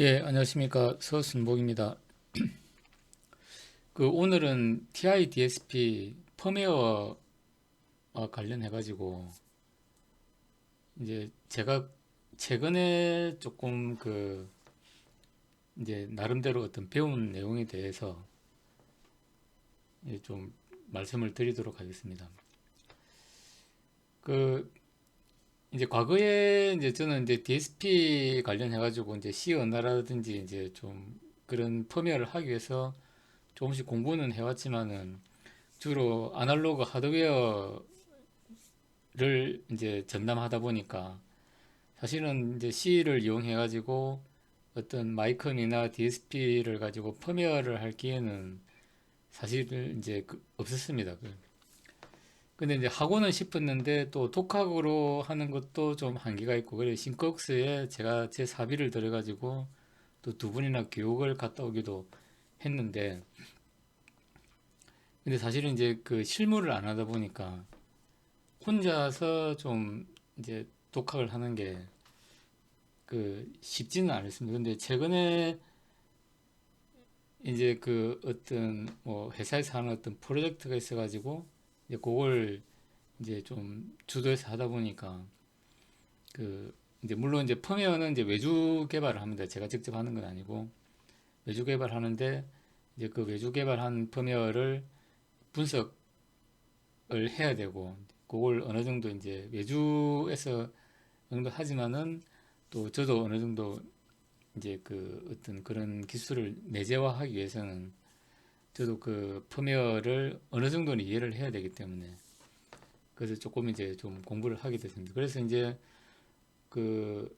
예, 안녕하십니까. 서순복입니다. 오늘은 TI DSP 펌웨어와 관련해가지고, 이제 제가 최근에 조금 이제 나름대로 어떤 배운 내용에 대해서 이제 좀 말씀을 드리도록 하겠습니다. 그, 이제 과거에 이제 저는 이제 DSP 관련해가지고 이제 C 언어라든지 이제 좀 그런 펌웨어를 하기 위해서 조금씩 공부는 해왔지만은 주로 아날로그 하드웨어를 이제 전담하다 보니까 사실은 이제 C를 이용해 가지고 어떤 마이컴이나 DSP를 가지고 펌웨어를 할 기회는 사실 이제 없었습니다. 근데 이제 하고는 싶었는데 또 독학으로 하는 것도 좀 한계가 있고, 그래서 싱크웍스에 제가 제 사비를 들여 가지고 또 두 분이나 교육을 갔다 오기도 했는데, 근데 사실은 이제 그 실무를 안 하다 보니까 혼자서 좀 이제 독학을 하는 게 쉽지는 않았습니다. 근데 최근에 이제 그 어떤 뭐 회사에서 하는 어떤 프로젝트가 있어가지고 이제 그걸 이제 좀 주도해서 하다 보니까 이제 물론 이제 펌웨어는 이제 외주 개발을 합니다. 제가 직접 하는 건 아니고 외주 개발하는데, 이제 그 외주 개발한 펌웨어를 분석을 해야 되고, 그걸 어느 정도 이제 외주에서 어느 정도 하지만은 또 저도 어느 정도 이제 그 어떤 그런 기술을 내재화하기 위해서는 저도 그 펌웨어를 어느 정도는 이해를 해야 되기 때문에, 그래서 조금 이제 좀 공부를 하게 됐습니다. 그래서 이제 그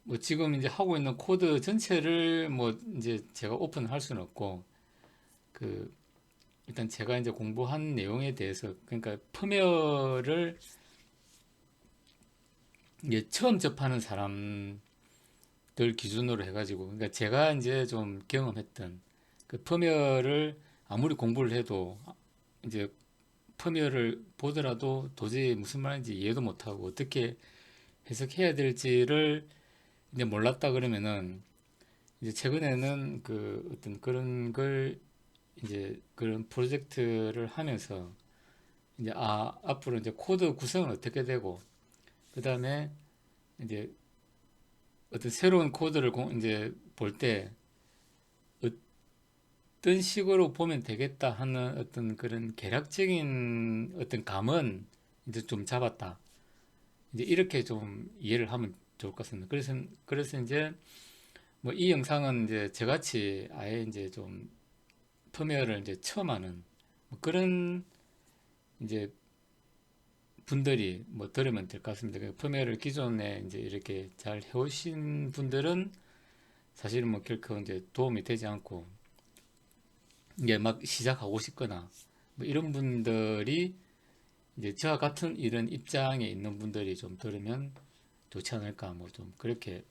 뭐 지금 이제 하고 있는 코드 전체를 뭐 이제 제가 오픈을 할 수는 없고, 그 일단 제가 이제 공부한 내용에 대해서, 그러니까 펌웨어를 이제 처음 접하는 사람들 기준으로 해가지고, 그러니까 제가 이제 좀 경험했던 그 펌웨어를 아무리 공부를 해도 이제 펌웨어를 보더라도 도저히 무슨 말인지 이해도 못하고 어떻게 해석해야 될지를 이제 몰랐다 그러면은, 이제 최근에는 그 어떤 그런 걸 이제 그런 프로젝트를 하면서 이제 앞으로 이제 코드 구성은 어떻게 되고, 그 다음에 이제 어떤 새로운 코드를 이제 볼 때 어떤 식으로 보면 되겠다 하는 어떤 그런 개략적인 어떤 감은 이제 좀 잡았다. 이제 이렇게 좀 이해를 하면 좋을 것 같습니다. 그래서 이제 뭐 이 영상은 이제 저같이 아예 이제 좀 펌웨어를 이제 처음 하는 뭐 그런 이제 분들이 뭐 들으면 될 것 같습니다. 펌웨어를 기존에 이제 이렇게 잘 해오신 분들은 사실은 뭐 결코 이제 도움이 되지 않고, 이게 막 시작하고 싶거나 뭐 이런 분들이 이제 저와 같은 이런 입장에 있는 분들이 좀 들으면 좋지 않을까, 뭐 좀 그렇게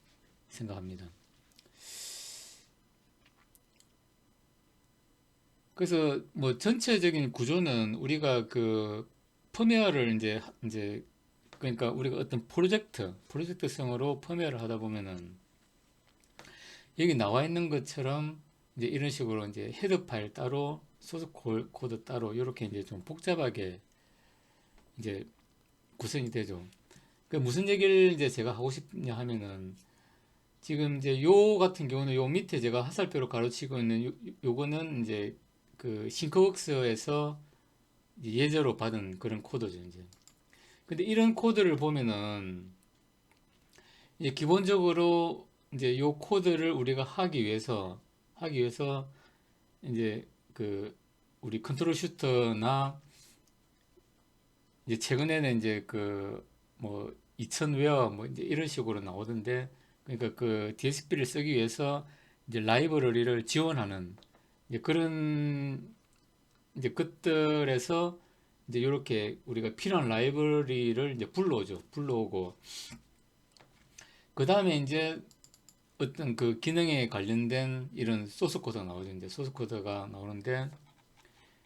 생각합니다. 그래서 뭐 전체적인 구조는 우리가 그 펌웨어를 이제 그러니까 우리가 어떤 프로젝트성으로 펌웨어를 하다 보면은 여기 나와 있는 것처럼 이제 이런 식으로 이제 헤더 파일 따로, 소스 코드 따로, 이렇게 이제 좀 복잡하게 이제 구성이 되죠. 그 무슨 얘기를 이제 제가 하고 싶냐 하면은, 지금 이제 요 같은 경우는 요 밑에 제가 화살표로 가로치고 있는 요거는 이제 그 싱크웍스에서 예제로 받은 그런 코드죠, 이제. 근데 이런 코드를 보면은 이제 기본적으로 이제 요 코드를 우리가 하기 위해서 이제 그 우리 컨트롤 슈터나 이제 최근에는 이제 그 뭐 2000 웨어 뭐 이제 이런 식으로 나오던데, 그러니까 그 DSP를 쓰기 위해서 이제 라이브러리를 지원하는 이제 그런 이제 것들에서 이제 이렇게 우리가 필요한 라이브러리를 이제 불러오고, 그 다음에 이제 어떤 그 기능에 관련된 이런 소스 코드가 나오죠. 이제 소스 코드가 나오는데,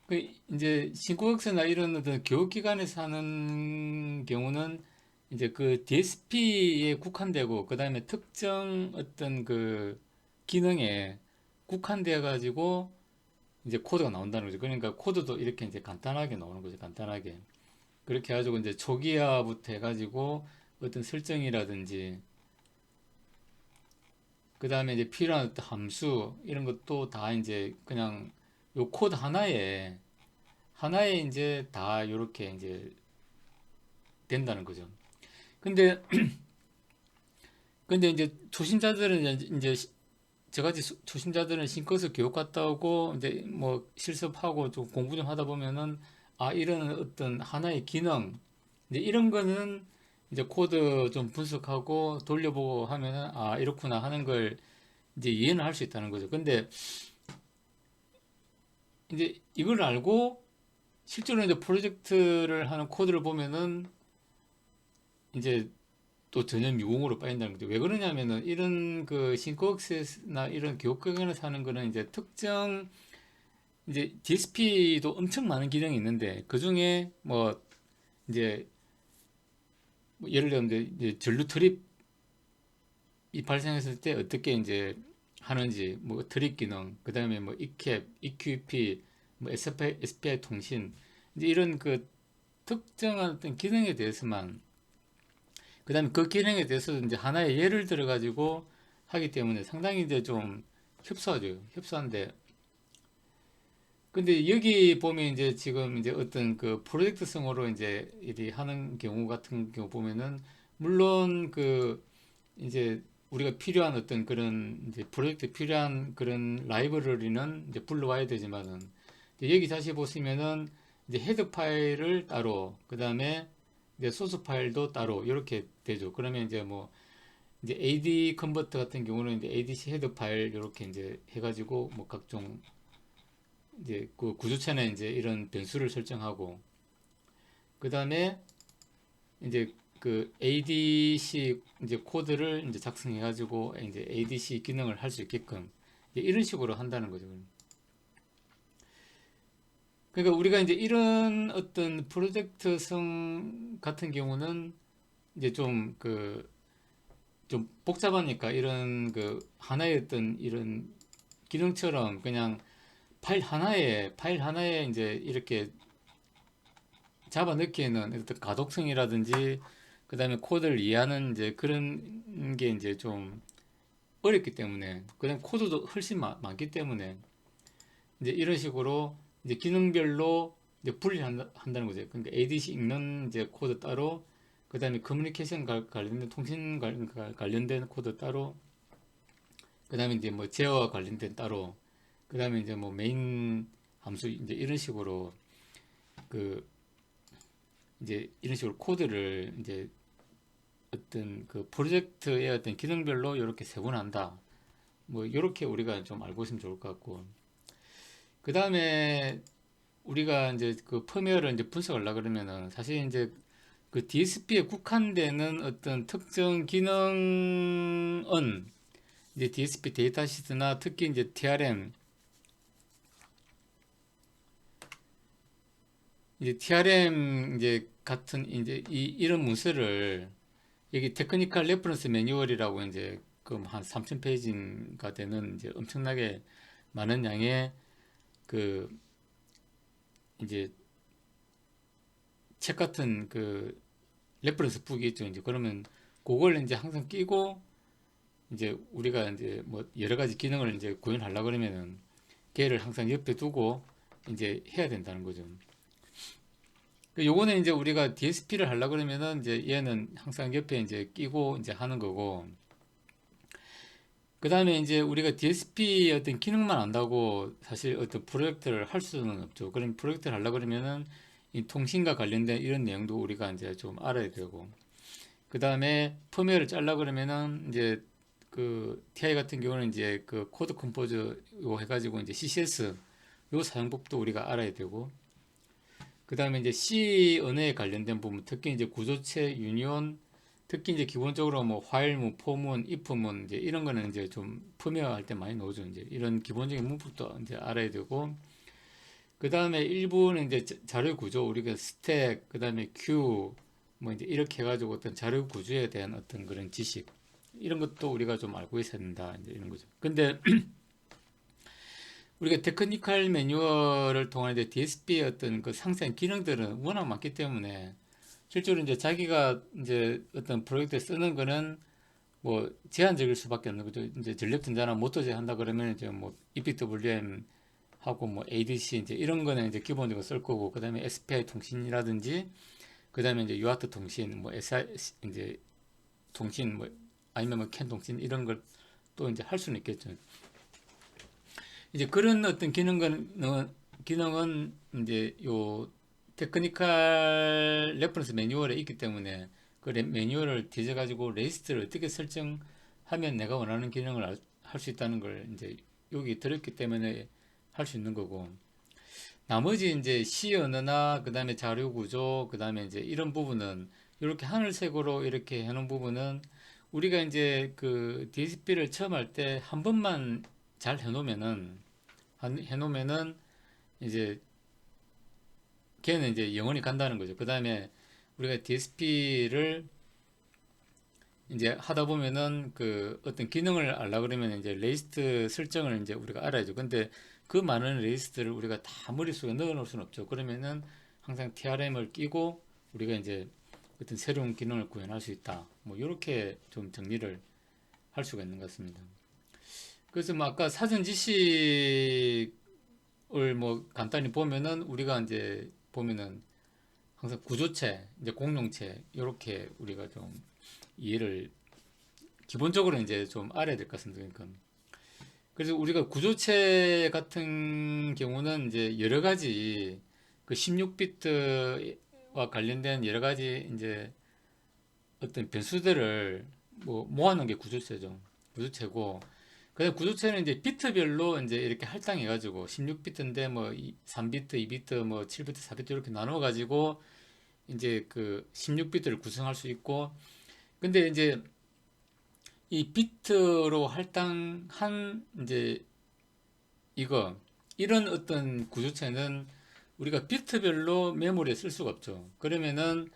그 이제 신고학생이나 이런 어떤 교육기관에서 하는 경우는 이제 그 DSP에 국한되고 그 다음에 특정 어떤 그 기능에 국한되어 가지고 이제 코드가 나온다는 거죠. 그러니까 코드도 이렇게 이제 간단하게 나오는 거죠. 간단하게. 그렇게 해가지고 이제 초기화부터 해가지고 어떤 설정이라든지 그 다음에 이제 필요한 어떤 함수 이런 것도 다 이제 그냥 요 코드 하나에 이제 다 이렇게 이제 된다는 거죠. 근데 이제 초심자들은 이제 저같이 초심자들은 신커스 교육 갔다 오고 이제 뭐 실습하고 좀 공부 좀 하다 보면은 아 이런 어떤 하나의 기능 이제 이런 거는 이제 코드 좀 분석하고 돌려보고 하면은 아 이렇구나 하는 걸 이제 이해는 할 수 있다는 거죠. 근데 이제 이걸 알고 실제로 이제 프로젝트를 하는 코드를 보면은 이제 또 전혀 미궁으로 빠진다는 거죠. 왜 그러냐면은 이런 그 싱크억세스나 이런 교육경영에서 하는 거는 이제 특정 이제 DSP도 엄청 많은 기능이 있는데 그 중에 뭐 이제 뭐 예를 들면 이제 전류 트립이 발생했을 때 어떻게 이제 하는지 뭐 트립 기능 그다음에 뭐 ECAP, EQP, 뭐 SPI 통신 이제 이런 그 특정한 어떤 기능에 대해서만 그다음에 그 기능에 대해서 이제 하나의 예를 들어 가지고 하기 때문에 상당히 이제 좀 협소하죠. 협소한데 근데 여기 보면 이제 지금 이제 어떤 그 프로젝트성으로 이제 일이 하는 경우 같은 경우 보면은 물론 그 이제 우리가 필요한 어떤 그런 이제 프로젝트 필요한 그런 라이브러리는 이제 불러와야 되지만은 이제 여기 다시 보시면은 이제 헤드 파일을 따로 그다음에 이제 소스 파일도 따로 이렇게 되죠. 그러면 이제 뭐 이제 AD 컨버터 같은 경우는 이제 ADC 헤드 파일 이렇게 이제 해가지고 뭐 각종 이제 그 구조체는 이제 이런 변수를 설정하고 그 다음에 이제 그 ADC 이제 코드를 이제 작성해 가지고 이제 ADC 기능을 할 수 있게끔 이런 식으로 한다는 거죠. 그러니까 우리가 이제 이런 어떤 프로젝트성 같은 경우는 이제 좀 복잡하니까 이런 그 하나의 어떤 이런 기능처럼 그냥 파일 하나에 이제 이렇게 잡아넣기에는 어떤 가독성이라든지 그다음에 코드를 이해하는 이제 그런 게 이제 좀 어렵기 때문에 그다음 코드도 훨씬 많기 때문에 이제 이런 식으로 이제 기능별로 이제 분리한다는 거죠. 그러니까 ADC 읽는 이제 코드 따로 그다음에 커뮤니케이션 관련된 통신 관련된 코드 따로 그다음에 이제 뭐 제어와 관련된 따로 그다음에 이제 뭐 메인 함수 이제 이런 식으로 그 이제 이런 식으로 코드를 이제 어떤 그 프로젝트의 어떤 기능별로 이렇게 세분한다. 뭐 이렇게 우리가 좀 알고 있으면 좋을 것 같고 그 다음에 우리가 이제 그 펌웨어를 이제 분석하려 그러면은 사실 이제 그 DSP에 국한되는 어떤 특정 기능은 이제 DSP 데이터시트나 특히 이제 TRM 이제 같은 이제 이런 문서를 여기 테크니컬 레퍼런스 매뉴얼이라고 이제 그 한 3,000페이지가 되는 이제 엄청나게 많은 양의 그 이제 책 같은 그 레퍼런스 북이 있죠. 이제 그러면 그걸 이제 항상 끼고 이제 우리가 이제 뭐 여러 가지 기능을 이제 구현하려고 그러면은 걔를 항상 옆에 두고 이제 해야 된다는 거죠. 요거는 이제 우리가 DSP를 하려고 그러면은 이제 얘는 항상 옆에 이제 끼고 이제 하는 거고 그 다음에 이제 우리가 DSP 어떤 기능만 안다고 사실 어떤 프로젝트를 할 수는 없죠. 그럼 프로젝트를 하려고 그러면은 이 통신과 관련된 이런 내용도 우리가 이제 좀 알아야 되고 그 다음에 펌웨어를 짜려고 그러면은 이제 그 TI 같은 경우는 이제 그 코드 컴포즈 요 해가지고 이제 CSS 요 사용법도 우리가 알아야 되고 그 다음에 이제 C 언어에 관련된 부분 특히 이제 구조체 유니온 특히 이제 기본적으로 뭐 while문, for문, if문 이제 이런 거는 이제 좀 펌웨어 할 때 많이 나오죠. 이제 이런 기본적인 문법도 이제 알아야 되고 그 다음에 일부는 이제 자료 구조 우리가 스택 그 다음에 q 뭐 이제 이렇게 해가지고 어떤 자료 구조에 대한 어떤 그런 지식 이런 것도 우리가 좀 알고 있어야 된다 이제 이런 거죠. 근데 우리가 테크니컬 매뉴얼을 통한 이제 DSP의 어떤 그 상세한 기능들은 워낙 많기 때문에 실제로 이제 자기가 이제 어떤 프로젝트에 쓰는 거는 뭐 제한적일 수밖에 없는 거죠. 이제 전력전자나 모터제 한다 그러면 이제 뭐 EPWM 하고 뭐 ADC 이제 이런 거는 이제 기본적으로 쓸 거고, 그다음에 SPI 통신이라든지, 그다음에 이제 유아트 통신, 뭐 SI 이제 통신, 뭐 아니면 뭐 캔 통신 이런 걸 또 이제 할 수는 있겠죠. 이제 그런 어떤 기능은 이제 요 테크니컬 레퍼런스 매뉴얼에 있기 때문에 그 매뉴얼을 뒤져 가지고 레이스트를 어떻게 설정하면 내가 원하는 기능을 할 수 있다는 걸 이제 여기 들었기 때문에 할 수 있는 거고, 나머지 이제 C 언어나 그다음에 자료 구조 그다음에 이제 이런 부분은 이렇게 하늘색으로 이렇게 해놓은 부분은 우리가 이제 그 DSP를 처음 할 때 한 번만 잘 해놓으면은 이제 걔는 이제 영원히 간다는 거죠. 그 다음에 우리가 DSP를 이제 하다 보면은 그 어떤 기능을 알라 그러면 이제 레이스트 설정을 이제 우리가 알아야죠. 근데 그 많은 레이스트를 우리가 다 머릿속에 넣어 놓을 수는 없죠. 그러면은 항상 TRM을 끼고 우리가 이제 어떤 새로운 기능을 구현할 수 있다. 뭐 이렇게 좀 정리를 할 수가 있는 것 같습니다. 그래서 뭐 아까 사전 지식을 뭐 간단히 보면은 우리가 이제 보면은 항상 구조체, 이제 공룡체 이렇게 우리가 좀 이해를 기본적으로 이제 좀 알아야 될 것 같습니다. 그러니까 그래서 우리가 구조체 같은 경우는 이제 여러 가지 그 16비트와 관련된 여러 가지 이제 어떤 변수들을 뭐 모아놓은 게 구조체죠. 구조체고, 그다음 구조체는 이제 비트별로 이제 이렇게 할당해가지고 16비트인데 뭐 3비트, 2비트, 뭐 7비트, 4비트 이렇게 나눠가지고 이제 그 16비트를 구성할 수 있고, 근데 이제 이 비트로 할당한 이제 이거 이런 어떤 구조체는 우리가 비트별로 메모리에 쓸 수가 없죠. 그러면은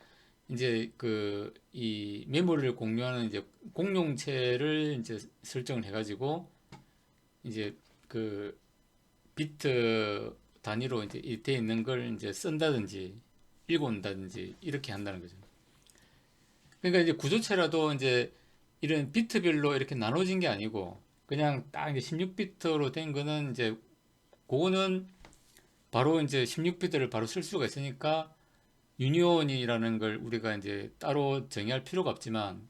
이제 그 이 메모리를 공유하는 이제 공룡체를 이제 설정을 해가지고 이제 그 비트 단위로 이제 돼 있는 걸 이제 쓴다든지 읽어온다든지 이렇게 한다는 거죠. 그러니까 이제 구조체라도 이제 이런 비트별로 이렇게 나눠진 게 아니고 그냥 딱 이제 16비트로 된 거는 이제 그거는 바로 이제 16비트를 바로 쓸 수가 있으니까 유니온이라는 걸 우리가 이제 따로 정의할 필요가 없지만,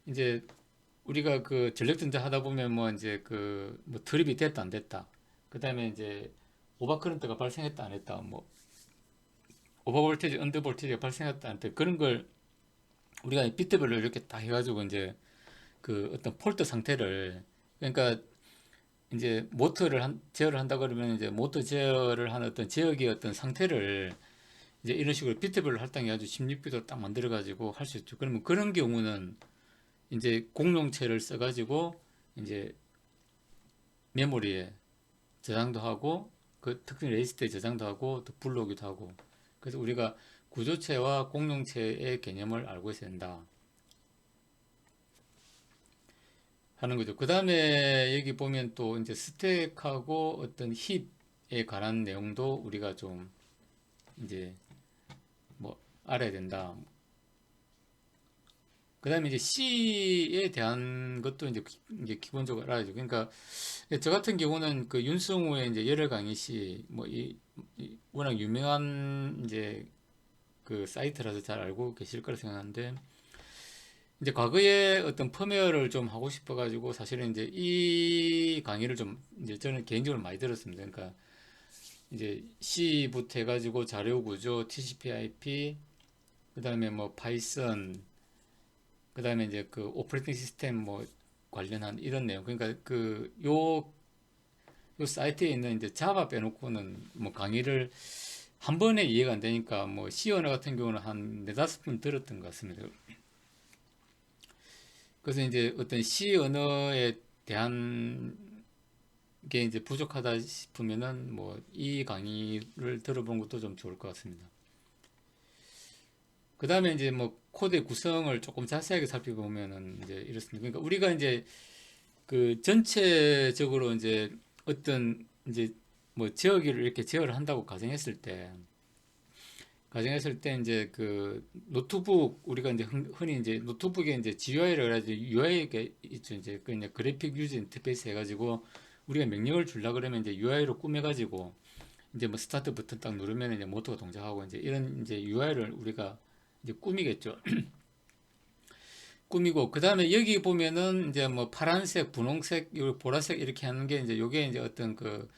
이제 우리가 그 전력전자 하다 보면 뭐 이제 그 뭐 드립이 됐다 안 됐다, 그 다음에 이제 오버커런트가 발생했다 안 했다, 뭐 오버볼테이지 언더볼테이지가 발생했다 안 했다, 그런 걸 우리가 비트별로 이렇게 딱 해가지고 이제 그 어떤 폴트 상태를, 그러니까 이제 모터를 제어를 한다 그러면 이제 모터 제어를 하는 어떤 제어기의 어떤 상태를 이제 이런 식으로 비트별로 할당해가지고 16비트로 딱 만들어가지고 할 수 있죠. 그러면 그런 경우는 이제 공룡체를 써가지고 이제 메모리에 저장도 하고 그 특정 레지스터에 저장도 하고 또 불러오기도 하고, 그래서 우리가 구조체와 공룡체의 개념을 알고 있어야 된다 하는 거죠. 그 다음에 여기 보면 또 이제 스택하고 어떤 힙에 관한 내용도 우리가 좀 이제 뭐 알아야 된다. 그 다음에 이제 C에 대한 것도 이제 기본적으로 알아야죠. 그러니까 저 같은 경우는 그 윤승우의 이제 열혈 강의 C 이 워낙 유명한 이제 그 사이트라서 잘 알고 계실 거라 생각하는데, 이제 과거에 어떤 펌웨어를 좀 하고 싶어 가지고 사실은 이제 이 강의를 좀 이제 저는 개인적으로 많이 들었습니다. 그러니까 이제 C부터 해가지고 자료 구조, TCP/IP, 그다음에 뭐 파이썬, 그다음에 이제 그 오퍼레이팅 시스템 뭐 관련한 이런 내용. 그러니까 그 요 사이트에 있는 이제 자바 빼놓고는 뭐 강의를 한 번에 이해가 안 되니까 뭐 C 언어 같은 경우는 한 네다섯 번 들었던 것 같습니다. 그래서 이제 어떤 C 언어에 대한 게 이제 부족하다 싶으면은 뭐 이 강의를 들어보는 것도 좀 좋을 것 같습니다. 그 다음에 이제 뭐 코드의 구성을 조금 자세하게 살펴보면은 이제 이렇습니다. 그러니까 우리가 이제 그 전체적으로 이제 어떤 이제 뭐 제어기를 이렇게 제어를 한다고 가정했을 때 이제 그 노트북 우리가 이제 흔히 이제 노트북에 이제 GUI를 해가지고 UI가 있죠. 이제 그 이제 그래픽 유저 인터페이스 해가지고 우리가 명령을 주려 그러면 이제 UI로 꾸며가지고 이제 뭐 스타트 버튼 딱 누르면 이제 모터가 동작하고 이제 이런 이제 UI를 우리가 이제 꾸미겠죠. 꾸미고 그 다음에 여기 보면은 이제 뭐 파란색, 분홍색, 보라색 이렇게 하는 게 이제 요게 이제 어떤 그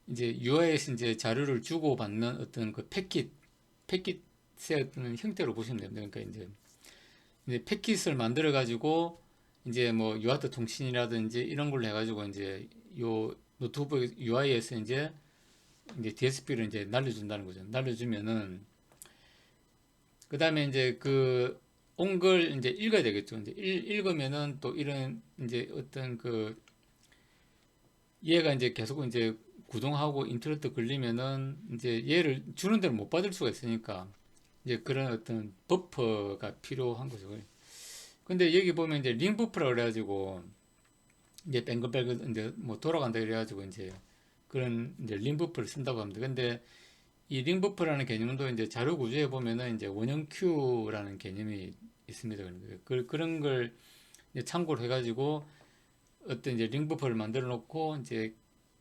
이제 UI에서 이제 자료를 주고받는 어떤 그 패킷의 어떤 형태로 보시면 됩니다. 그러니까 이제 패킷을 만들어 가지고 이제 뭐 유아트 통신이라든지 이런 걸로 해가지고 이제 요 노트북 UI에서 이제 DSP를 이제 날려준다는 거죠. 날려주면은 그 다음에 이제 그 온 걸 이제 읽어야 되겠죠. 이제 읽으면은 또 이런 이제 어떤 그 얘가 이제 계속 이제 구동하고 인터넷도 걸리면은 이제 얘를 주는 대로 못 받을 수가 있으니까 이제 그런 어떤 버퍼가 필요한 거죠. 근데 여기 보면 이제 링 버퍼라 그래가지고 이제 뱅글뱅글 이제 뭐 돌아간다 그래가지고 이제 그런 이제 링 버퍼를 쓴다고 합니다. 근데 이 링 버퍼라는 개념도 이제 자료 구조에 보면은 이제 원형 큐라는 개념이 있습니다. 그런 걸 이제 참고를 해가지고 어떤 이제 링 버퍼를 만들어 놓고 이제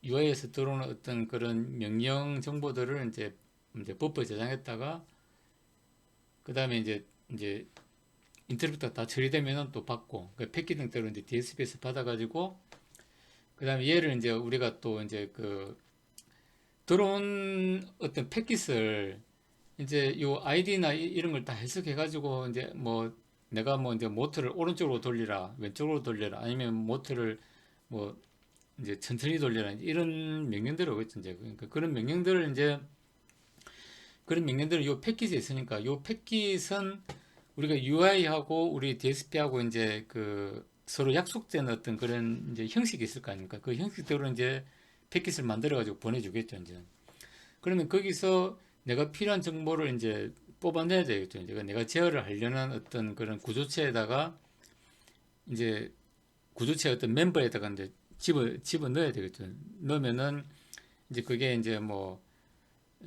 UI에서 들어오는 어떤 그런 명령 정보들을 이제 버퍼에 저장했다가 그 다음에 이제 인터프트가 다 처리되면은 또 받고 그 패킷 형태로 이제 DSP에서 받아가지고 그 다음에 얘를 이제 우리가 또 이제 그 들어온 어떤 패킷을 이제 요 아이디나 이런 걸 다 해석해가지고 이제 뭐 내가 뭐 이제 모터를 오른쪽으로 돌리라, 왼쪽으로 돌려라, 아니면 모터를 뭐 이제 천천히 돌려라 이런 명령들을 오겠죠. 이제 그러니까 그런 명령들은 요 패킷에 있으니까 요 패킷은 우리가 UI하고 우리 DSP하고 이제 그 서로 약속된 어떤 그런 이제 형식이 있을 거 아닙니까? 그 형식대로 이제 패킷을 만들어 가지고 보내주겠죠. 이제 그러면 거기서 내가 필요한 정보를 이제 뽑아내야 되겠죠. 이제 내가 제어를 하려는 어떤 그런 구조체에다가 이제 구조체 어떤 멤버에다가 집어 넣어야 되겠죠. 넣으면은 이제 그게 이제 뭐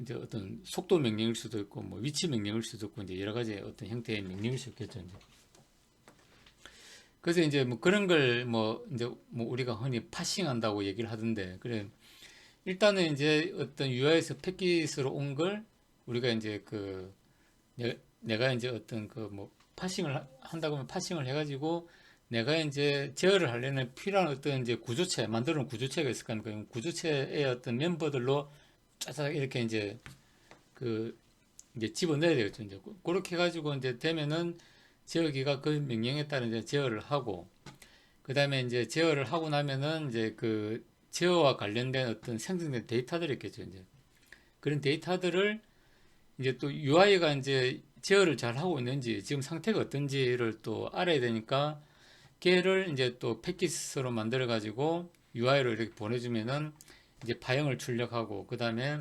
이제 어떤 속도 명령일 수도 있고 뭐 위치 명령일 수도 있고 이제 여러 가지 어떤 형태의 명령일 수 있겠죠. 이제. 그래서 이제 뭐 그런 걸 뭐 이제 뭐 우리가 흔히 파싱한다고 얘기를 하던데 그래 일단은 이제 어떤 UI에서 패킷으로 온 걸 우리가 이제 그 내가 이제 어떤 그 뭐 파싱을 한다고 하면 파싱을 해가지고 내가 이제 제어를 하려는 필요한 어떤 이제 구조체 만들어 놓은 구조체가 있을 거니까 구조체의 어떤 멤버들로 짜잔 이렇게 그 이제 집어넣어야 되겠죠. 이제 그렇게 해가지고 이제 되면은 제어기가 그 명령에 따라 이제 제어를 하고 그 다음에 이제 제어를 하고 나면은 이제 그 제어와 관련된 어떤 생성된 데이터들이 있겠죠. 이제 그런 데이터들을 이제 또 UI가 이제 제어를 잘 하고 있는지 지금 상태가 어떤지를 또 알아야 되니까 걔를 이제 또 패킷으로 만들어 가지고 UI로 이렇게 보내주면은 이제 파형을 출력하고 그 다음에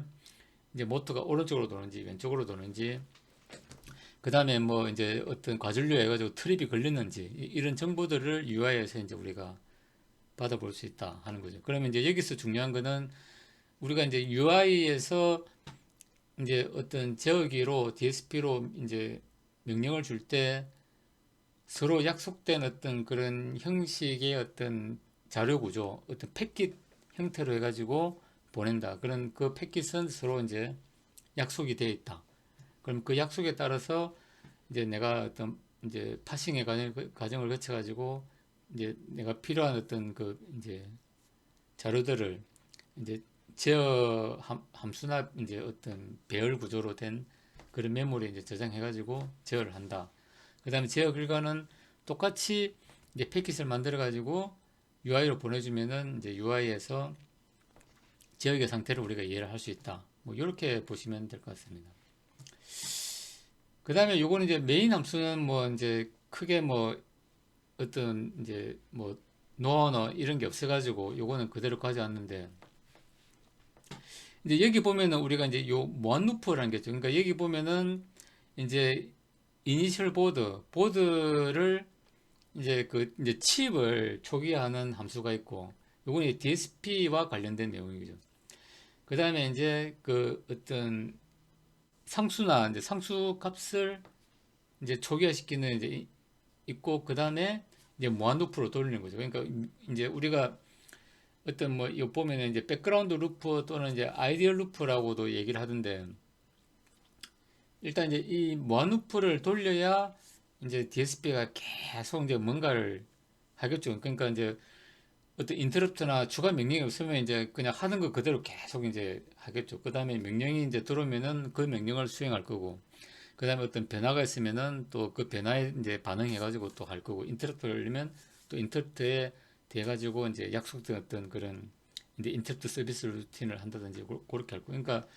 이제 모터가 오른쪽으로 도는지 왼쪽으로 도는지 그 다음에 뭐 이제 어떤 과전류 해가지고 트립이 걸렸는지 이런 정보들을 UI에서 이제 우리가 받아볼 수 있다 하는 거죠. 그러면 이제 여기서 중요한 거는 우리가 이제 UI에서 이제 어떤 제어기로 DSP로 이제 명령을 줄 때 서로 약속된 어떤 그런 형식의 어떤 자료 구조, 어떤 패킷 형태로 해가지고 보낸다. 그런 그 패킷은 서로 이제 약속이 되어 있다. 그럼 그 약속에 따라서 이제 내가 어떤 이제 파싱의 과정을 거쳐가지고 이제 내가 필요한 어떤 그 이제 자료들을 이제 제어 함수나 이제 어떤 배열 구조로 된 그런 메모리에 이제 저장해가지고 제어를 한다. 그 다음에 제어 결과는 똑같이 이제 패킷을 만들어가지고 UI로 보내주면은 이제 UI에서 제어의 상태를 우리가 이해를 할 수 있다. 뭐 이렇게 보시면 될 것 같습니다. 그 다음에 요거는 이제 메인 함수는 뭐 이제 크게 뭐 어떤 이제 뭐 노어너 이런 게 없어가지고 요거는 그대로 가져왔는데 이제 여기 보면은 우리가 이제 요 무한 루프라는 게 있죠. 그러니까 여기 보면은 이제 이니셜 보드를 이제 이제 칩을 초기화하는 함수가 있고, 요건 DSP와 관련된 내용이죠. 그 다음에 이제 그 어떤 상수나 이제 상수 값을 이제 초기화시키는 이제 있고, 그 다음에 이제 무한루프로 돌리는 거죠. 그러니까 이제 우리가 어떤 뭐 이거 보면은 이제 백그라운드 루프 또는 이제 아이디얼 루프라고도 얘기를 하던데, 일단 이제 이 무한루프를 돌려야 이제 DSP가 계속 이제 뭔가를 하겠죠. 그러니까 이제 어떤 인터럽트나 추가 명령이 없으면 이제 그냥 하는 거 그대로 계속 이제 하겠죠. 그 다음에 명령이 이제 들어오면은 그 명령을 수행할 거고, 그 다음에 어떤 변화가 있으면은 또 그 변화에 이제 반응해가지고 또 할 거고, 인터럽트를 열리면 또 인터럽트에 대해 가지고 이제 약속된 어떤 그런 이제 인터럽트 서비스 루틴을 한다든지 그렇게 할 거고. 그러니까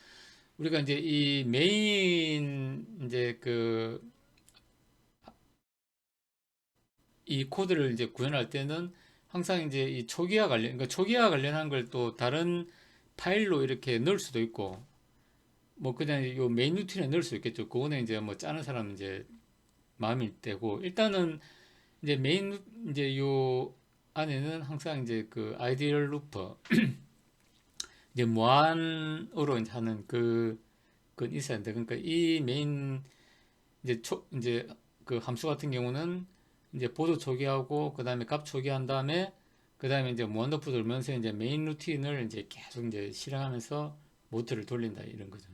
우리가 이제 이 메인 이제 이 코드를 이제 구현할 때는 항상 이제 이 그러니까 초기화 관련한 걸 또 다른 파일로 이렇게 넣을 수도 있고, 뭐 그냥 요 메인 루틴에 넣을 수 있겠죠. 그거는 이제 뭐 짜는 사람 이제 마음일 때고, 일단은 이제 이제 요 안에는 항상 이제 그 아이디얼 루퍼, 이제 무한으로 이제 하는 그건 있어야 돼. 그러니까 이 메인 이제 그 함수 같은 경우는 이제 보드 초기하고 그 다음에 값 초기한 다음에 그 다음에 이제 무한루프 돌면서 이제 메인 루틴을 이제 계속 이제 실행하면서 모터를 돌린다 이런 거죠.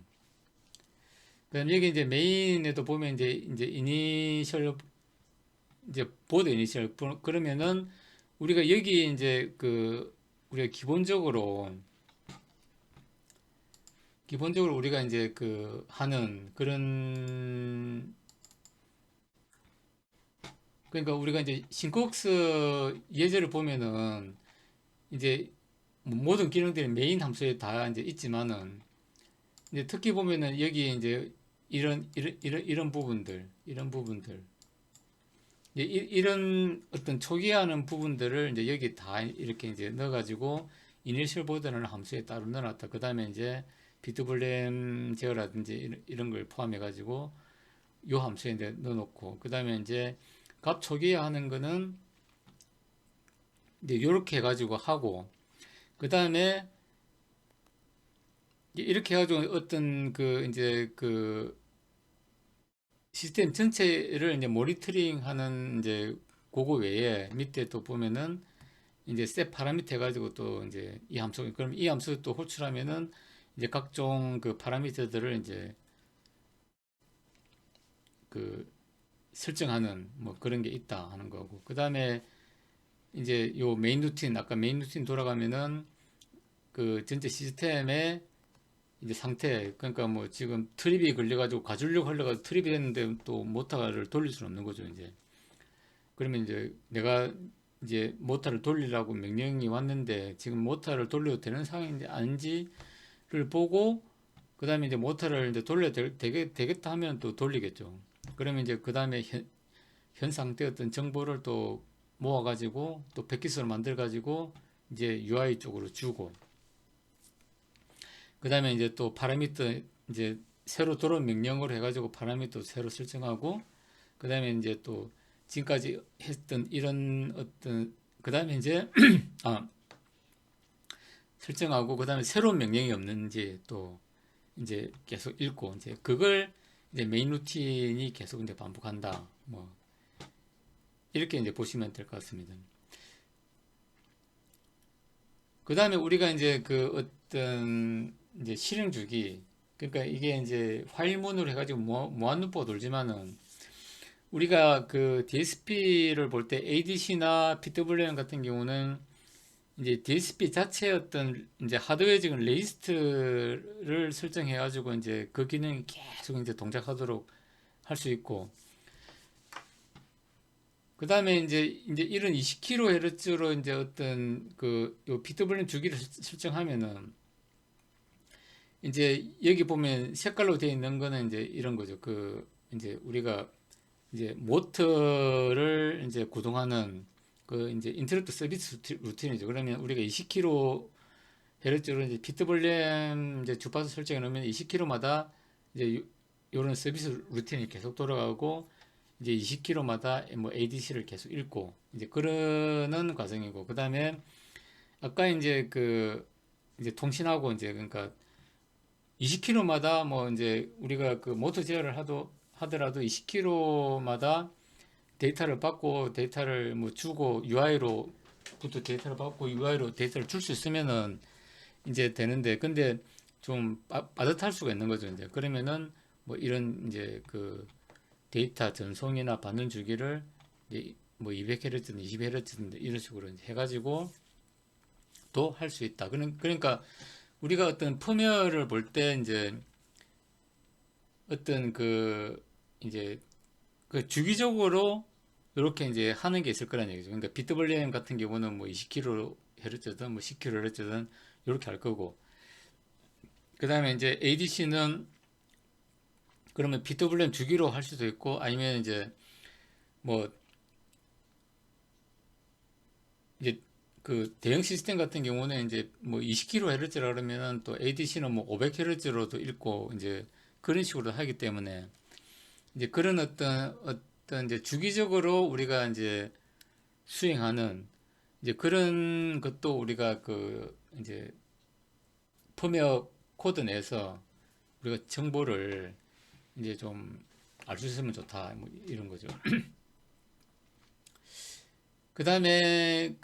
그다음 여기 이제 메인에도 보면 이제 이니셜 이제 보드 이니셜 그러면은 우리가 여기 이제 우리가 기본적으로 우리가 이제 하는 그런, 그러니까 우리가 이제 싱크웍스 예제를 보면은 이제 뭐 모든 기능들이 메인 함수에 다 이제 있지만은, 이제 특히 보면은 여기 이제 이런 부분들 이제 이런 어떤 초기화하는 부분들을 이제 여기 다 이렇게 이제 넣어가지고 이니셜 보드라는 함수에 따로 넣어놨다. 그 다음에 이제 비트블렘 제어라든지 이런 걸 포함해가지고 요 함수에 이제 넣어놓고, 그 다음에 이제 값 초기화하는 거는 이제 요렇게 해가지고 하고, 그 다음에 이렇게 해가지고 어떤 이제 시스템 전체를 이제 모니터링 하는 이제 그거 외에 밑에 또 보면은 이제 셋 파라미터 해가지고 또 이제 이 함수, 그럼 이 함수 또 호출하면은 이제 각종 그 파라미터들을 이제 그 설정하는 뭐 그런 게 있다 하는 거고, 그 다음에 이제 요 메인 루틴, 아까 메인 루틴 돌아가면은 그 전체 시스템의 이제 상태, 그러니까 뭐 지금 트립이 걸려가지고 과전력 흘러가지고 트립이 됐는데 또 모터를 돌릴 수는 없는 거죠, 이제. 그러면 이제 내가 이제 모터를 돌리라고 명령이 왔는데 지금 모터를 돌려도 되는 상황인지 아닌지를 보고, 그 다음에 이제 모터를 이제 돌려야 되겠다 하면 또 돌리겠죠. 그러면 이제 그 다음에 현 상태 어떤 정보를 또 모아가지고 또 백기스를 만들어가지고 이제 UI 쪽으로 주고, 그 다음에 이제 또 파라미터 이제 새로 들어온 명령으로 해가지고 파라미터 새로 설정하고, 그 다음에 이제 또 지금까지 했던 이런 어떤, 그 다음에 이제 아, 설정하고, 그 다음에 새로운 명령이 없는지 또 이제 계속 읽고, 이제 그걸 이제 메인 루틴이 계속 이제 반복한다. 뭐 이렇게 이제 보시면 될 것 같습니다. 그 다음에 우리가 이제 어떤 이제 실행 주기, 그러니까 이게 이제 파일문으로 해가지고 무한루프가 돌지만은 우리가 그 DSP를 볼 때 ADC나 PWM 같은 경우는 이제 DSP 자체의 어떤 이제 하드웨어적인 레지스트를 설정해가지고 이제 그 기능이 계속 이제 동작하도록 할 수 있고, 그 다음에 이제 이런 20kHz로 이제 어떤 요 PWM 주기를 설정하면은 이제 여기 보면 색깔로 되어 있는 거는 이제 이런 거죠. 이제 우리가 이제 모터를 이제 구동하는 이제 인터럽트 서비스 루틴이죠. 그러면 우리가 20kHz로 이제 PWM 이제 주파수 설정해 놓으면 20kHz마다 이제 요런 서비스 루틴이 계속 돌아가고, 이제 20km마다 뭐 ADC를 계속 읽고 이제 그러는 과정이고, 그 다음에 아까 이제 이제 통신하고 이제 그러니까 20km마다 뭐 이제 우리가 그 모터 제어를 하더라도 20km마다 데이터를 받고 데이터를 뭐 주고 UI로부터 데이터를 받고 UI로 데이터를 줄 수 있으면은 이제 되는데, 근데 좀 빠듯할 수가 있는 거죠. 이제 그러면은 뭐 이런 이제 데이터 전송이나 받는 주기를 이제 뭐 200Hz든 20Hz든 이런 식으로 이제 해가지고 또 할 수 있다. 그러니까 우리가 어떤 펌웨어를 볼 때 이제 어떤 이제 주기적으로 이렇게 이제 하는 게 있을 거란 얘기죠. 그러니까 비트블리움 같은 경우는 뭐 20kHz든 뭐 10kHz든 이렇게 할 거고, 그 다음에 이제 ADC는 그러면 비트블리움 주기로 할 수도 있고, 아니면 뭐 이제 대형 시스템 같은 경우는 이제 뭐 20kHz라 그러면은 또 ADC는 뭐 500Hz로도 읽고 이제 그런 식으로 하기 때문에 이제 그런 어떤 이제 주기적으로 우리가 이제 수행하는 이제 그런 것도 우리가 이제 펌웨어 코드 내에서 우리가 정보를 이제 좀 알 수 있으면 좋다, 뭐 이런 거죠. 그 다음에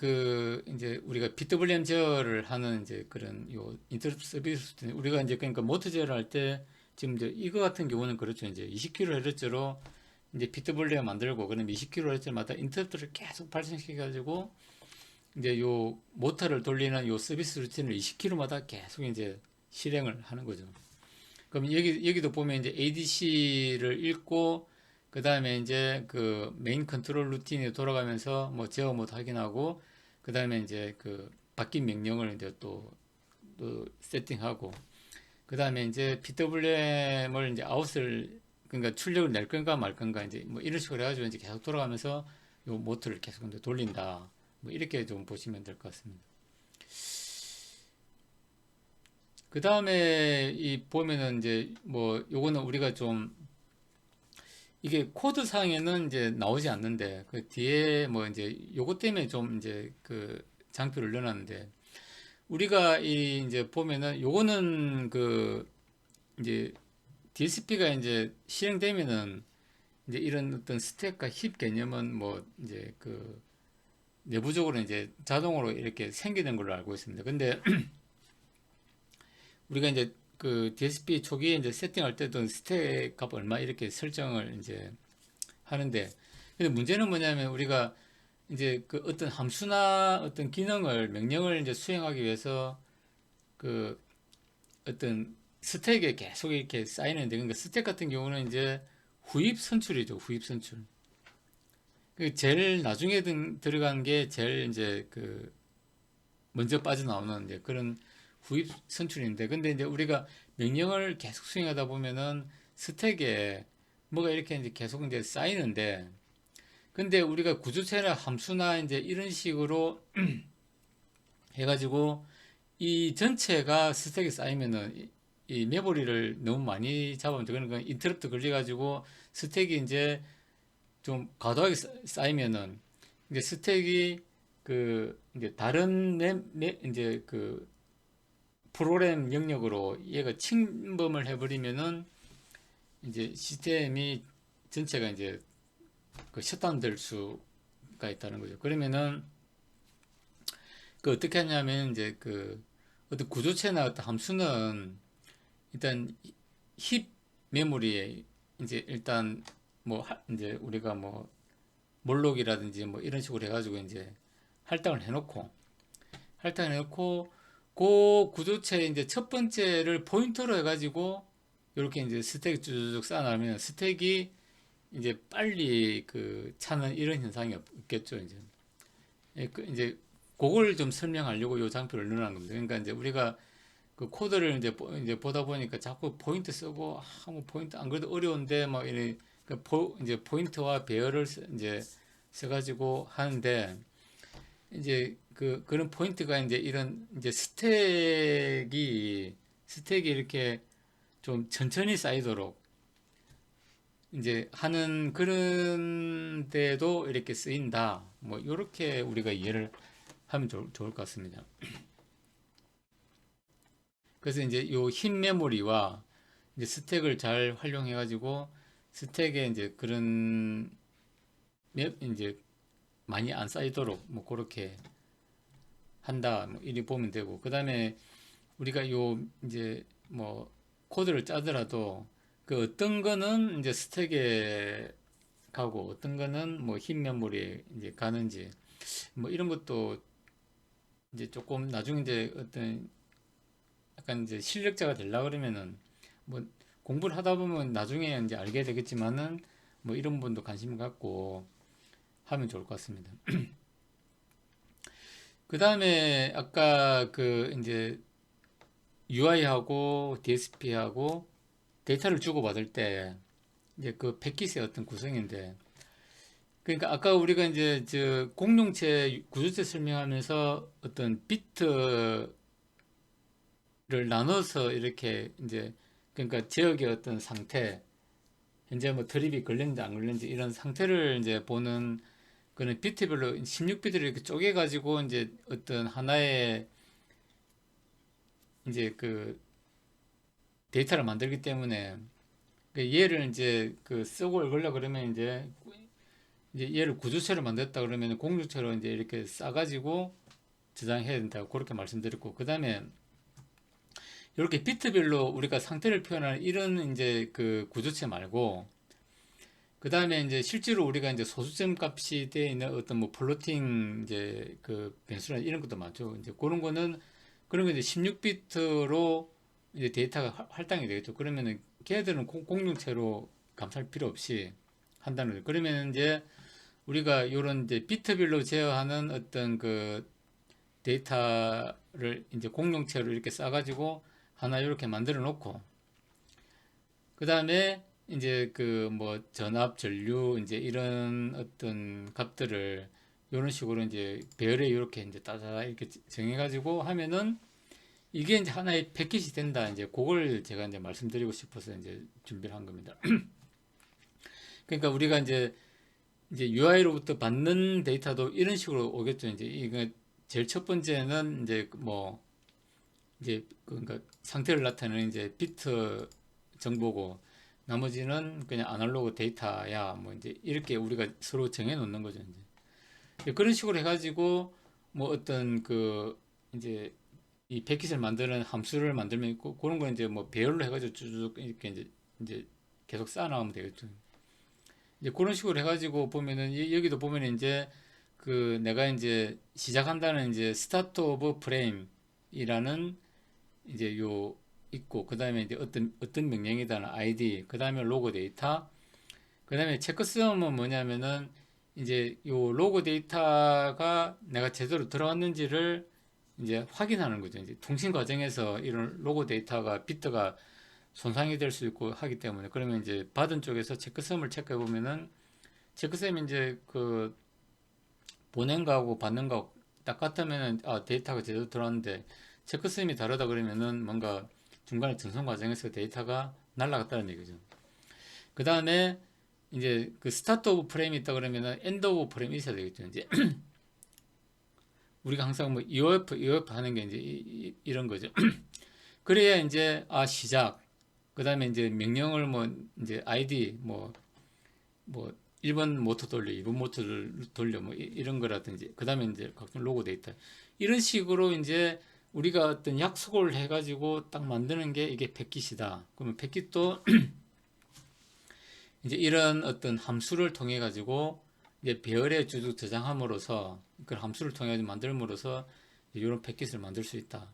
이제 우리가 PWM 제어를 하는 이제 그런 요 인터럽트 서비스, 우리가 이제 그러니까 모터 제어를 할 때 지금 이제 이거 같은 경우는 그렇죠. 이제 20kHz로 이제 PWM 만들고, 그럼 20kHz마다 인터럽트를 계속 발생시켜 가지고 이제 요 모터를 돌리는 요 서비스 루틴을 20km마다 계속 이제 실행을 하는 거죠. 그럼 여기도 보면 이제 ADC를 읽고, 그 다음에 이제 메인 컨트롤 루틴이 돌아가면서 뭐 제어 모드 확인하고, 그 다음에 이제 바뀐 명령을 이제 또 세팅하고, 그 다음에 이제 PWM을 이제 아웃을, 그러니까 출력을 낼 건가 말 건가 이제 뭐 이런 식으로 해가지고 이제 계속 돌아가면서 요 모터를 계속 이제 돌린다. 뭐 이렇게 좀 보시면 될 것 같습니다. 그 다음에 이 보면은 이제 뭐 요거는 우리가 좀 이게 코드 상에는 이제 나오지 않는데 그 뒤에 뭐 이제 요것 때문에 좀 이제 장표를 넣어놨는데, 우리가 이 이제 보면은 요거는 이제 DSP가 이제 실행되면은 이제 이런 어떤 스택과 힙 개념은 뭐 이제 내부적으로 이제 자동으로 이렇게 생기는 걸로 알고 있습니다. 근데 우리가 이제 DSP 초기에 이제 세팅할 때도 스택 값 얼마 이렇게 설정을 이제 하는데, 근데 문제는 뭐냐면 우리가 이제 어떤 함수나 어떤 기능을 명령을 이제 수행하기 위해서 어떤 스택에 계속 이렇게 쌓이는데, 그러니까 스택 같은 경우는 이제 후입 선출이죠. 후입 선출. 제일 나중에 들어간 게 제일 이제 먼저 빠져나오는 이제 그런 후입 선출인데, 근데 이제 우리가 명령을 계속 수행하다 보면은 스택에 뭐가 이렇게 이제 계속 이제 쌓이는데, 근데 우리가 구조체나 함수나 이제 이런 식으로 해가지고 이 전체가 스택에 쌓이면은 이 메모리를 너무 많이 잡으면 그러니까 인터럽트 걸려가지고 스택이 이제 좀 과도하게 쌓이면은 이제 스택이 이제 다른 이제 프로그램 영역으로 얘가 침범을 해버리면은 이제 시스템이 전체가 이제 셧다운 될 수가 있다는 거죠. 그러면은 어떻게 하냐면 이제 어떤 구조체나 어떤 함수는 일단 힙 메모리에 이제 일단 뭐 이제 우리가 뭐 몰록이라든지 뭐 이런 식으로 해가지고 이제 할당을 해놓고 그 구조체 이제 첫 번째를 포인터로 해가지고 이렇게 이제 스택 쭉쭉 쌓아놓으면 스택이 이제 빨리 차는 이런 현상이 없겠죠. 이제 이제 그걸 좀 설명하려고 이 장표를 넣어놓은 겁니다. 그러니까 이제 우리가 코드를 이제 보다 보니까 자꾸 포인트 쓰고, 뭐 포인트 안 그래도 어려운데 막 이래 이제 포인트와 배열을 이제 써가지고 하는데, 이제 그런 포인트가 이제 이런 이제 스택이 이렇게 좀 천천히 쌓이도록 이제 하는 그런 데도 이렇게 쓰인다. 뭐 이렇게 우리가 이해를 하면 좋을 것 같습니다. 그래서 이제 요 흰 메모리와 이제 스택을 잘 활용해 가지고 스택에 이제 그런 이제 많이 안 쌓이도록 뭐 그렇게 한다. 뭐 이리 보면 되고 그다음에 우리가 요 이제 뭐 코드를 짜더라도 그 어떤 거는 이제 스택에 가고 어떤 거는 뭐 흰 메모리에 이제 가는지 뭐 이런 것도 이제 조금 나중에 이제 어떤 약간 이제 실력자가 되려고 그러면은 뭐 공부를 하다 보면 나중에 이제 알게 되겠지만은 뭐 이런 부분도 관심 갖고 하면 좋을 것 같습니다. 그 다음에 아까 그 이제 UI하고 DSP하고 데이터를 주고받을 때 이제 그 패킷의 어떤 구성인데 그러니까 아까 우리가 이제 저 공룡체 구조체 설명하면서 어떤 비트를 나눠서 이렇게 이제 그러니까 지역의 어떤 상태 현재 뭐 드립이 걸렸는지 안 걸렸는지 이런 상태를 이제 보는 그런 비트별로 16비트를 이렇게 쪼개 가지고 이제 어떤 하나의 이제 그 데이터를 만들기 때문에 그 얘를 이제 그 쓰고 읽으려 그러면 이제 얘를 구조체로 만들었다 그러면 공조체로 이제 이렇게 싸가지고 저장해야 된다고 그렇게 말씀드렸고 그 다음에 이렇게 비트별로 우리가 상태를 표현하는 이런 이제 그 구조체 말고 그 다음에 이제 실제로 우리가 이제 소수점 값이 되어 있는 어떤 뭐 플로팅 이제 그 변수나 이런 것도 많죠. 이제 그런 거는 그런 거 이제 16비트로 이제 데이터가 할당이 되겠죠. 그러면은 걔들은 공룡체로 감쌀 필요 없이 한다는 거죠. 그러면 이제 우리가 이런 이제 비트별로 제어하는 어떤 그 데이터를 이제 공룡체로 이렇게 싸가지고 하나 이렇게 만들어 놓고 그 다음에 이제 그 뭐 전압, 전류 이제 이런 어떤 값들을 이런 식으로 이제 배열에 이렇게 이제 따다 이렇게 정해가지고 하면은 이게 이제 하나의 패킷이 된다. 이제 그걸 제가 이제 말씀드리고 싶어서 이제 준비를 한 겁니다. 그러니까 우리가 이제 UI로부터 받는 데이터도 이런 식으로 오겠죠. 이제 이거 제일 첫 번째는 이제 뭐 이제 그러니까 상태를 나타내는 이제 비트 정보고 나머지는 그냥 아날로그 데이터야 뭐 이제 이렇게 우리가 서로 정해 놓는 거죠. 이제 그런 식으로 해가지고 뭐 어떤 그 이제 이 패킷을 만드는 함수를 만들면 있고 그런 거 이제 뭐 배열로 해가지고 쭉 이렇게 이제 계속 쌓아 나가면 되겠죠. 이제 그런 식으로 해가지고 보면은 여기도 보면 이제 그 내가 이제 시작한다는 이제 스타트 오브 프레임이라는 이제 요 있고 그 다음에 이제 어떤 명령이다는 아이디 그 다음에 로그 데이터 그 다음에 체크성은 뭐냐면은 이제 요 로그 데이터가 내가 제대로 들어왔는지를 이제 확인하는 거죠. 이제 통신 과정에서 이런 로그 데이터가 비트가 손상이 될 수 있고 하기 때문에 그러면 이제 받은 쪽에서 체크성을 체크해 보면은 체크성이 이제 그 보낸 거하고 받는 거하고 똑같으면은 아 데이터가 제대로 들어왔는데 체크성이 다르다 그러면은 뭔가 중간에 전송 과정에서 데이터가 날라갔다는 얘기죠. 그 다음에 이제 그 스타트 오브 프레임이 있다 그러면은 엔드 오브 프레임이 있어야 되겠죠. 이제 우리가 항상 뭐 EOF 하는 게 이제 이런 거죠. 그래야 이제 아 시작. 그 다음에 이제 명령을 뭐 이제 ID 뭐 1번 모터 돌려, 2번 모터 돌려 뭐 이런 거라든지 그 다음에 이제 각종 로고 데이터 이런 식으로 이제 우리가 어떤 약속을 해가지고 딱 만드는 게 이게 패킷이다. 그러면 패킷도 이제 이런 어떤 함수를 통해 가지고 이제 배열에 쭉 저장함으로써 그 함수를 통해 만들므로써 이런 패킷을 만들 수 있다.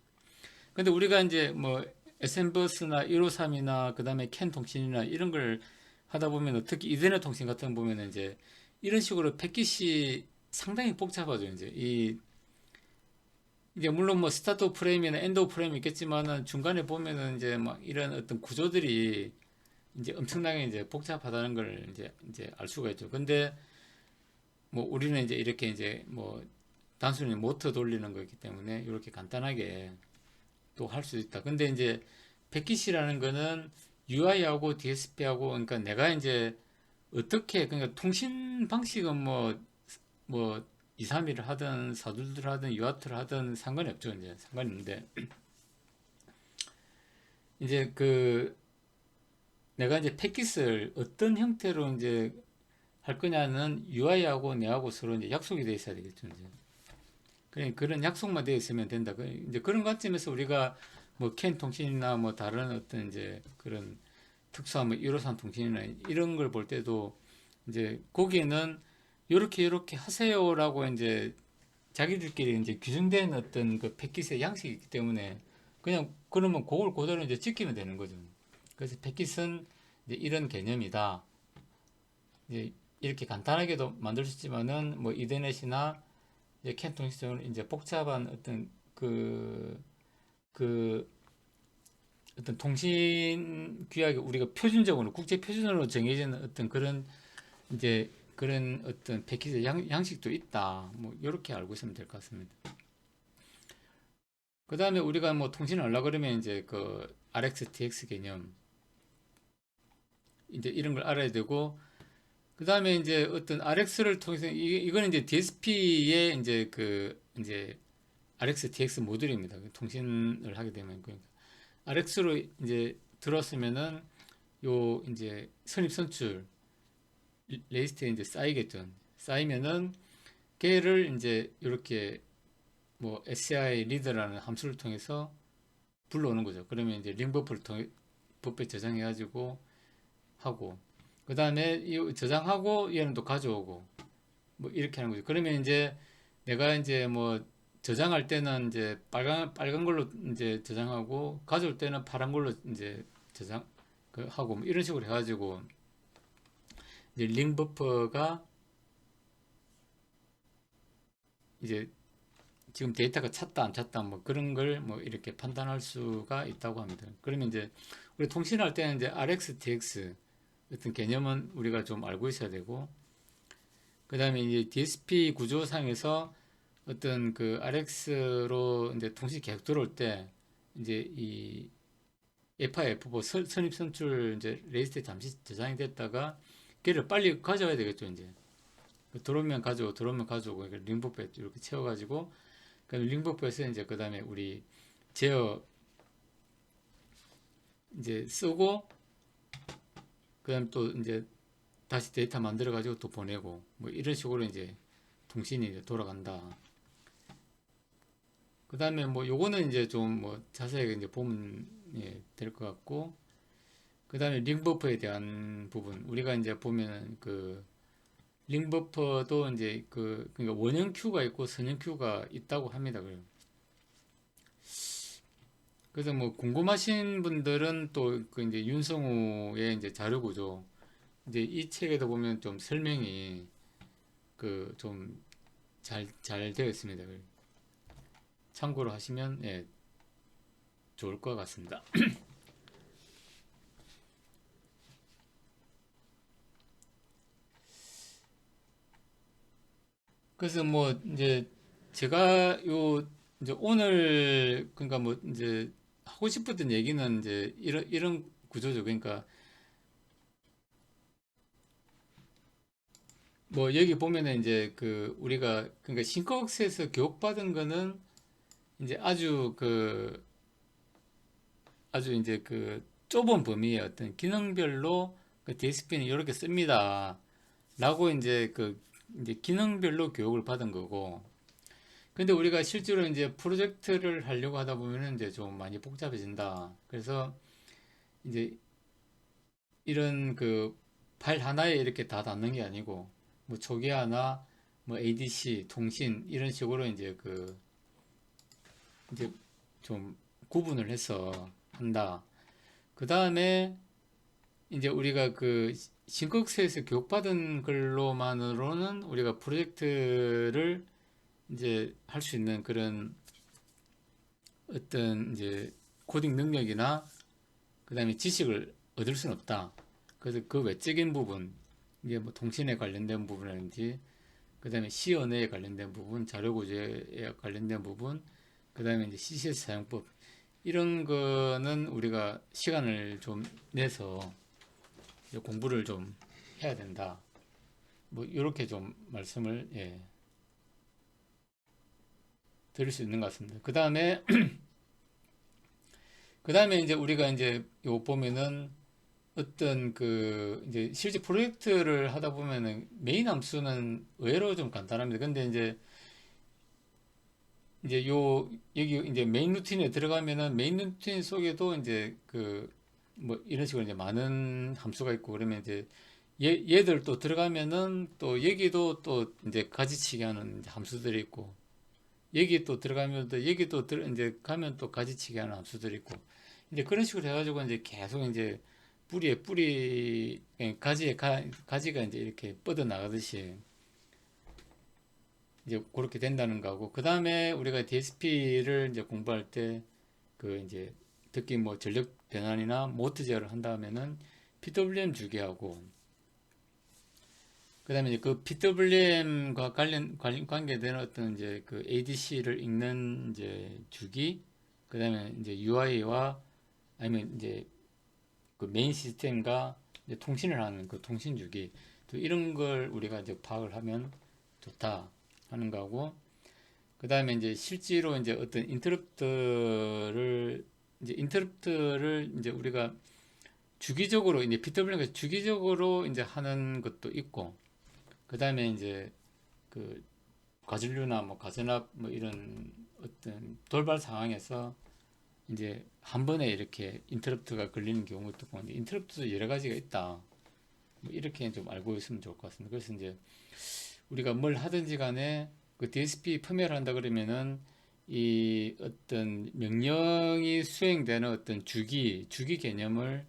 근데 우리가 이제 뭐 SMBus나 153이나 그다음에 캔 통신이나 이런 걸 하다 보면 특히 이더넷 통신 같은 거 보면 이제 이런 식으로 패킷이 상당히 복잡하죠. 이제 물론 뭐 스타트 프레임이나 엔드 프레임이 있겠지만은 중간에 보면은 이제 막 이런 어떤 구조들이 이제 엄청나게 이제 복잡하다는 걸 이제 알 수가 있죠. 근데 뭐 우리는 이제 이렇게 이제 뭐 단순히 모터 돌리는 거기 때문에 이렇게 간단하게 또 할 수 있다. 근데 이제 패킷이라는 거는 UI하고 DSP하고 그러니까 내가 이제 어떻게, 그러니까 통신 방식은 뭐 2, 3일을 하든 사두들 하든 유아트를 하든 상관이 없죠. 이제 상관이 없는데 이제 내가 이제 패킷을 어떤 형태로 이제 할 거냐는 UI하고 내하고 서로 이제 약속이 돼 있어야 되겠죠. 이제 그런 약속만 돼 있으면 된다. 이제 그런 관점에서 우리가 뭐 캔 통신이나 뭐 다른 어떤 이제 그런 특수한 뭐 1호선 통신이나 이런 걸 볼 때도 이제 거기에는 요렇게 하세요라고 이제 자기들끼리 이제 규정된 어떤 그 패킷의 양식이 있기 때문에 그냥 그러면 그걸 그대로 이제 지키면 되는 거죠. 그래서 패킷은 이제 이런 개념이다. 이제 이렇게 간단하게도 만들 수 있지만은 뭐 이더넷이나 이제 캔 통신성은 이제 복잡한 그 어떤 통신 규약이 우리가 표준적으로 국제 표준으로 정해진 어떤 그런 이제 그런 어떤 패키지 양식도 있다. 뭐 이렇게 알고 있으면 될 것 같습니다. 그 다음에 우리가 뭐 통신을 하려 그러면 이제 그 RxTX 개념 이제 이런 걸 알아야 되고 그 다음에 이제 어떤 RX를 통해서 이거는 이제 DSP의 이제 이제 RxTX 모듈입니다. 통신을 하게 되면 그러니까 RX로 이제 들었으면은 요 이제 선입선출 레이스트에 이제 쌓이겠죠. 쌓이면은 걔를 이제 이렇게 뭐 SCI 리더라는 함수를 통해서 불러오는 거죠. 그러면 이제 링 버프를 통해 버프에 저장해가지고 하고 그 다음에 이 저장하고 얘는 또 가져오고 뭐 이렇게 하는 거죠. 그러면 이제 내가 이제 뭐 저장할 때는 이제 빨간 걸로 이제 저장하고 가져올 때는 파란 걸로 이제 저장 하고 뭐 이런 식으로 해가지고 이제 링 버퍼가 이제 지금 데이터가 찼다 안 찼다 뭐 그런 걸 뭐 이렇게 판단할 수가 있다고 합니다. 그러면 이제 우리 통신할 때는 이제 RxTX 어떤 개념은 우리가 좀 알고 있어야 되고 그 다음에 이제 DSP 구조상에서 어떤 그 RX로 이제 통신 계속 들어올 때 이제 이 F5 선입 선출 이제 레지스트에 잠시 저장이 됐다가 걔를 빨리 가져와야 되겠죠 이제 들어오면 가져오고 들어오면 가져오고 링버프에 이렇게 채워가지고 그 링버프에서 이제 그 다음에 우리 제어 이제 쓰고 그다음 또 이제 다시 데이터 만들어 가지고 또 보내고 뭐 이런 식으로 이제 통신이 이제 돌아간다. 그 다음에 뭐 요거는 이제 좀 뭐 자세하게 이제 보면 될 것 같고 그 다음에 링버퍼에 대한 부분 우리가 이제 보면은 그 링버퍼도 이제 그러니까 원형 큐가 있고 선형 큐가 있다고 합니다. 그래서 뭐 궁금하신 분들은 또 그 이제 윤성우의 이제 자료 구조 이제 이 책에도 보면 좀 설명이 그 좀 잘 되어 있습니다. 참고로 하시면 좋을 것 같습니다. 그래서 뭐 이제 제가 요 이제 오늘 그러니까 뭐 이제 하고 싶었던 얘기는 이제 이런 구조죠. 그러니까 뭐 여기 보면은 이제 우리가 그러니까 싱크웍스에서 교육받은 거는 이제 아주 이제 좁은 범위의 어떤 기능별로 DSP는 이렇게 씁니다. 라고 이제 이제 기능별로 교육을 받은 거고 근데 우리가 실제로 이제 프로젝트를 하려고 하다 보면은 이제 좀 많이 복잡해진다. 그래서 이제 이런 파일 하나에 이렇게 다 담는 게 아니고 뭐 초기화나 뭐 ADC, 통신 이런 식으로 이제 좀 구분을 해서 한다. 그 다음에 이제 우리가 싱크스에서 교육받은 걸로만으로는 우리가 프로젝트를 이제 할 수 있는 그런 어떤 이제 코딩 능력이나 그 다음에 지식을 얻을 수는 없다. 그래서 그 외적인 부분, 이게 뭐 통신에 관련된 부분이라든지, 그 다음에 C 언어에 관련된 부분, 자료 구조에 관련된 부분, 그 다음에 이제 CCS 사용법, 이런 거는 우리가 시간을 좀 내서 공부를 좀 해야 된다. 뭐 이렇게 좀 말씀을 예, 드릴 수 있는 것 같습니다. 그 다음에 이제 우리가 이제 요 보면은 어떤 그 이제 실제 프로젝트를 하다 보면은 메인 함수는 의외로 좀 간단합니다. 근데 이제 여기 이제 메인 루틴에 들어가면은 메인 루틴 속에도 이제 그 뭐 이런 식으로 이제 많은 함수가 있고 그러면 이제 얘들 또 들어가면은 또 여기도 또 이제 가지치기 하는 이제 함수들이 있고 여기 또 들어가면 또 여기 또 이제 가면 또 가지치기 하는 함수들이 있고 이제 그런 식으로 해가지고 이제 계속 이제 뿌리 가지가 이제 이렇게 뻗어 나가듯이 이제 그렇게 된다는 거고 그 다음에 우리가 DSP를 이제 공부할 때 그 이제 특히 뭐 전력 변환이나 모트 제어를 한다면은 PWM 주기하고 그 다음에 이제 그 PWM과 관계되는 어떤 이제 그 ADC를 읽는 이제 주기 그 다음에 이제 UI와 아니면 이제 그 메인 시스템과 이제 통신을 하는 그 통신 주기 또 이런 걸 우리가 이제 파악을 하면 좋다 하는 거고 그 다음에 이제 실제로 이제 어떤 인터럽트를 이제 우리가 주기적으로 이제 PWM에서 주기적으로 이제 하는 것도 있고 그 다음에 이제 그 과전류나 뭐 과전압 뭐 이런 어떤 돌발 상황에서 이제 한 번에 이렇게 인터럽트가 걸리는 경우도 있고 인터럽트도 여러 가지가 있다. 뭐 이렇게 좀 알고 있으면 좋을 것 같습니다. 그래서 이제 우리가 뭘 하든지 간에 그 DSP 펌웨어를 한다 그러면은 이 어떤 명령이 수행되는 어떤 주기 개념을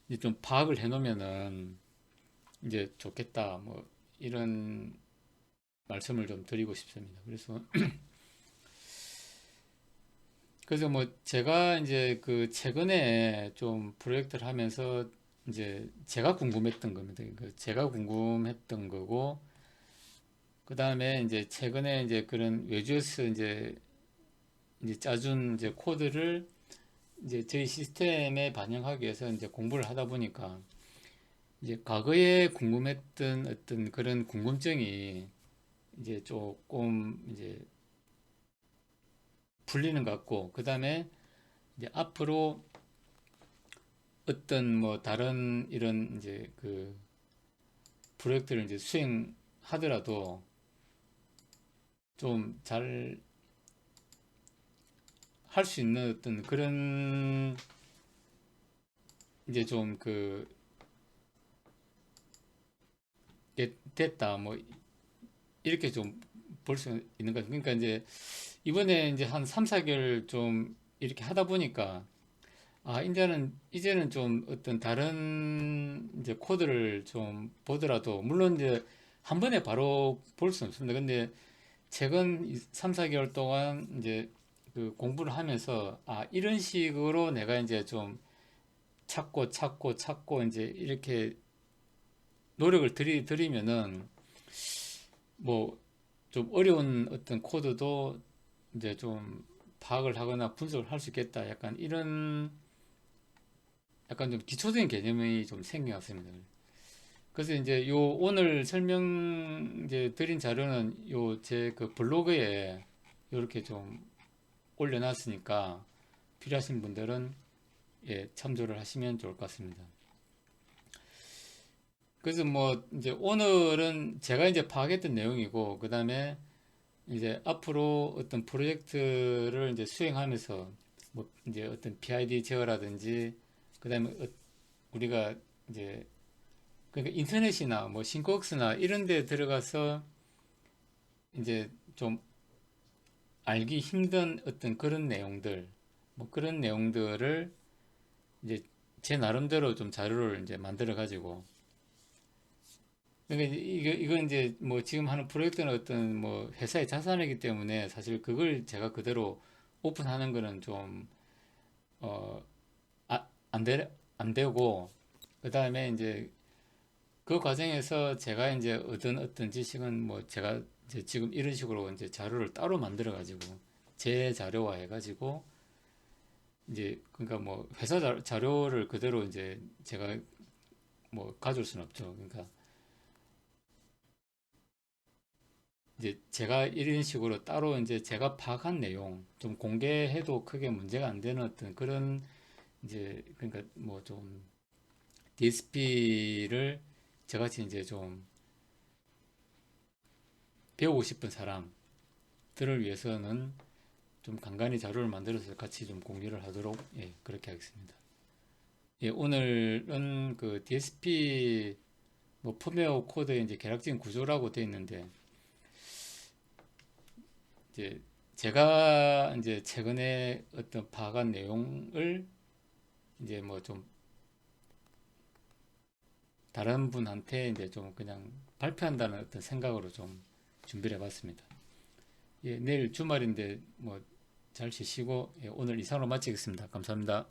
이제 좀 파악을 해 놓으면은 이제 좋겠다. 뭐 이런 말씀을 좀 드리고 싶습니다. 그래서 뭐 제가 이제 그 최근에 좀 프로젝트를 하면서 이제 제가 궁금했던 겁니다. 그 제가 궁금했던 거고 그 다음에 이제 최근에 이제 그런 외주에서 이제 짜준 이제 코드를 이제 저희 시스템에 반영하기 위해서 이제 공부를 하다 보니까 이제 과거에 궁금했던 어떤 그런 궁금증이 이제 조금 이제 풀리는 것 같고 그 다음에 이제 앞으로 어떤 뭐 다른 이런 이제 그 프로젝트를 이제 수행하더라도 좀 잘 할 수 있는 어떤 그런 이제 좀 그 됐다 뭐 이렇게 좀 볼 수 있는 것 같아요. 그러니까 이제 이번에 이제 한 3, 4개월 좀 이렇게 하다 보니까 아 이제는 좀 어떤 다른 이제 코드를 좀 보더라도 물론 이제 한 번에 바로 볼 수는 없습니다. 근데 최근 3, 4개월 동안 이제 그 공부를 하면서 아 이런 식으로 내가 이제 좀 찾고 이제 이렇게 노력을 들이면은 뭐 좀 어려운 어떤 코드도 이제 좀 파악을 하거나 분석을 할 수 있겠다. 약간 이런 약간 좀 기초적인 개념이 좀 생겨났습니다. 그래서 이제 요 오늘 설명 이제 드린 자료는 요 제 그 블로그에 이렇게 좀 올려놨으니까 필요하신 분들은 예, 참조를 하시면 좋을 것 같습니다. 그래서 뭐 이제 오늘은 제가 이제 파악했던 내용이고 그 다음에 이제 앞으로 어떤 프로젝트를 이제 수행하면서 뭐 이제 어떤 PID 제어라든지 그 다음에 우리가 이제 그러니까 인터넷이나 뭐 싱크웍스나 이런 데 들어가서 이제 좀 알기 힘든 어떤 그런 내용들 뭐 그런 내용들을 이제 제 나름대로 좀 자료를 이제 만들어 가지고 그러니까 이거 이제 뭐 지금 하는 프로젝트는 어떤 뭐 회사의 자산이기 때문에 사실 그걸 제가 그대로 오픈하는 거는 좀 어, 안 되고 그 다음에 이제 그 과정에서 제가 이제 얻은 어떤 지식은 뭐 제가 이제 지금 이런 식으로 이제 자료를 따로 만들어 가지고 제 자료화 해 가지고 이제 그러니까 뭐 회사 자료를 그대로 이제 제가 뭐 가져올 수는 없죠. 그러니까 이제 제가 이런 식으로 따로 이제 제가 파악한 내용 좀 공개해도 크게 문제가 안 되는 어떤 그런 이제 그러니까 뭐 좀 DSP를 저같이 이제 좀 배우고 싶은 사람들을 위해서는 좀 간간히 자료를 만들어서 같이 좀 공유를 하도록 예, 그렇게 하겠습니다. 예, 오늘은 그 DSP 뭐 펌웨어 코드의 이제 계략적인 구조라고 되어 있는데 이제 제가 이제 최근에 어떤 파악한 내용을 이제 뭐 좀 다른 분한테 이제 좀 그냥 발표한다는 어떤 생각으로 좀 준비를 해봤습니다. 예, 내일 주말인데 뭐 잘 쉬시고 예, 오늘 이상으로 마치겠습니다. 감사합니다.